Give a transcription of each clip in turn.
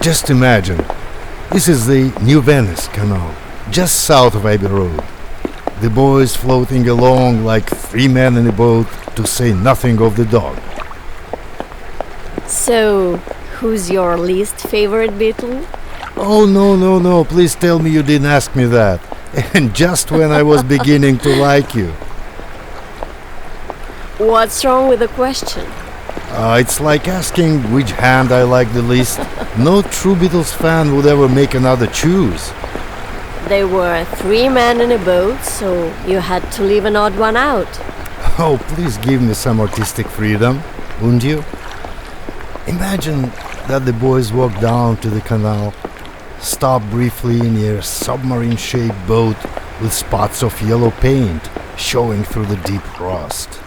Just imagine, this is the New Venice Canal, just south of Abbey Road. The boys floating along like three men in a boat, to say nothing of the dog. So, who's your least favorite Beatle? Oh, no, please tell me you didn't ask me that. And just when I was beginning to like you. What's wrong with the question? It's like asking which hand I like the least. No true Beatles fan would ever make another choose. There were three men in a boat, so you had to leave an odd one out. Oh, please give me some artistic freedom, wouldn't you? Imagine that the boys walk down to the canal, stop briefly near a submarine-shaped boat with spots of yellow paint showing through the deep rust.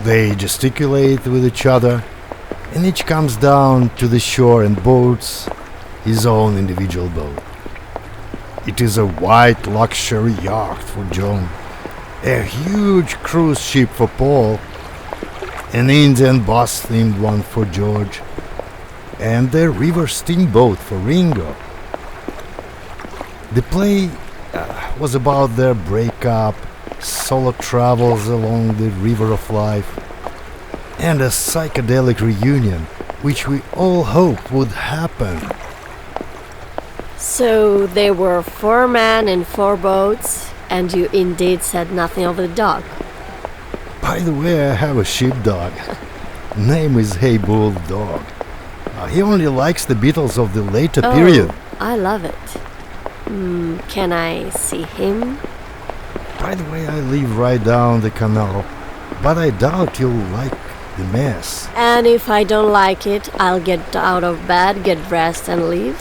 They gesticulate with each other, and each comes down to the shore and boards his own individual boat. It is a white luxury yacht for John, a huge cruise ship for Paul, an Indian bus-themed one for George, and a river steamboat for Ringo. The play was about their breakup, solo travels along the river of life, and a psychedelic reunion, which we all hoped would happen. So there were four men in four boats, and you indeed said nothing of the dog. By the way, I have a sheepdog. Name is Hey Bulldog. He only likes the Beatles of the later period. I love it. Can I see him? By the way, I live right down the canal, but I doubt you'll like the mess. And if I don't like it, I'll get out of bed, get dressed, and leave?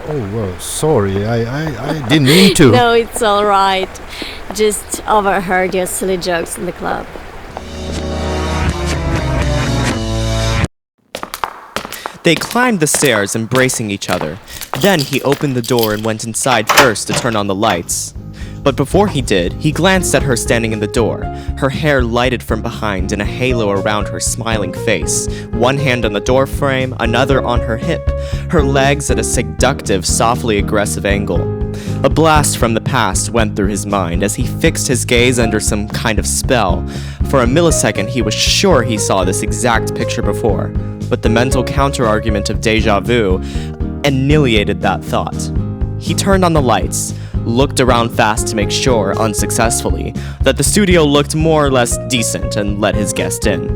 Oh, well, sorry, I didn't mean to. No, it's all right. Just overheard your silly jokes in the club. They climbed the stairs, embracing each other. Then he opened the door and went inside first to turn on the lights. But before he did, he glanced at her standing in the door, her hair lighted from behind in a halo around her smiling face, one hand on the doorframe, another on her hip, her legs at a seductive, softly aggressive angle. A blast from the past went through his mind as he fixed his gaze under some kind of spell. For a millisecond, he was sure he saw this exact picture before, but the mental counter-argument of déjà vu annihilated that thought. He turned on the lights, looked around fast to make sure, unsuccessfully, that the studio looked more or less decent and let his guest in.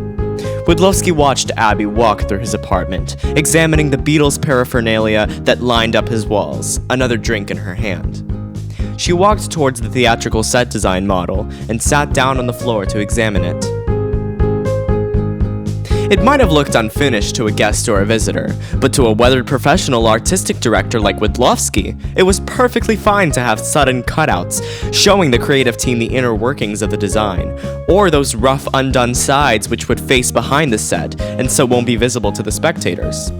Widlowski watched Abby walk through his apartment, examining the Beatles paraphernalia that lined up his walls, another drink in her hand. She walked towards the theatrical set design model and sat down on the floor to examine it. It might have looked unfinished to a guest or a visitor, but to a weathered professional artistic director like Widlowski, it was perfectly fine to have sudden cutouts, showing the creative team the inner workings of the design, or those rough undone sides which would face behind the set, and so won't be visible to the spectators.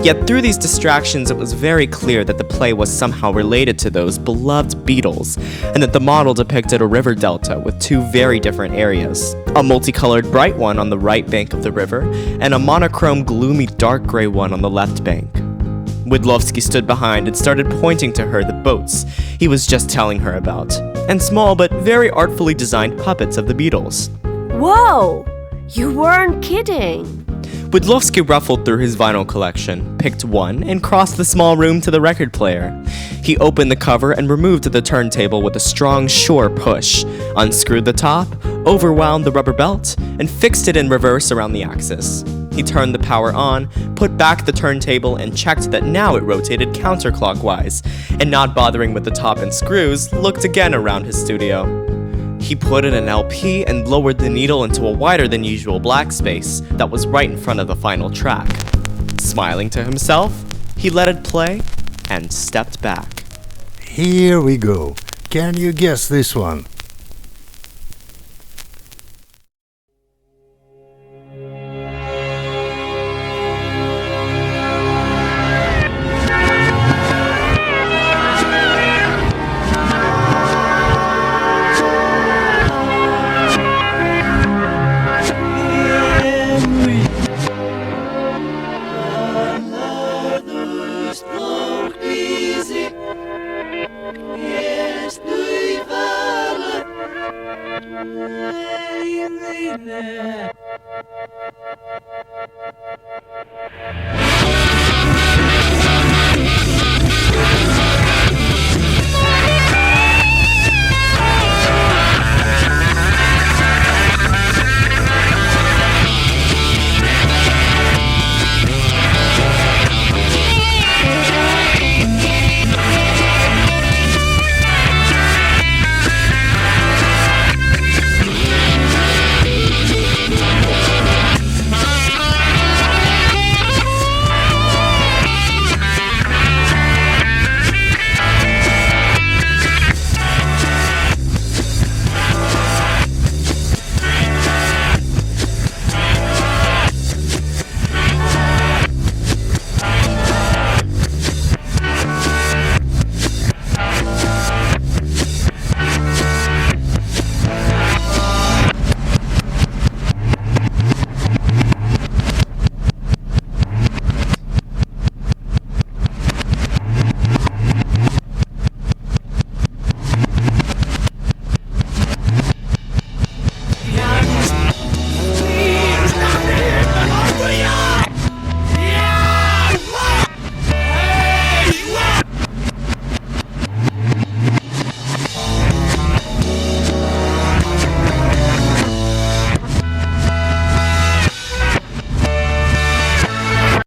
Yet through these distractions, it was very clear that the play was somehow related to those beloved Beatles, and that the model depicted a river delta with two very different areas, a multicolored bright one on the right bank of the river, and a monochrome gloomy dark gray one on the left bank. Widlowski stood behind and started pointing to her the boats he was just telling her about, and small but very artfully designed puppets of the Beatles. Whoa! You weren't kidding! Widlowski ruffled through his vinyl collection, picked one, and crossed the small room to the record player. He opened the cover and removed the turntable with a strong, sure push, unscrewed the top, overwound the rubber belt, and fixed it in reverse around the axis. He turned the power on, put back the turntable, and checked that now it rotated counterclockwise, and not bothering with the top and screws, looked again around his studio. He put in an LP and lowered the needle into a wider than usual black space that was right in front of the final track. Smiling to himself, he let it play and stepped back. Here we go. Can you guess this one?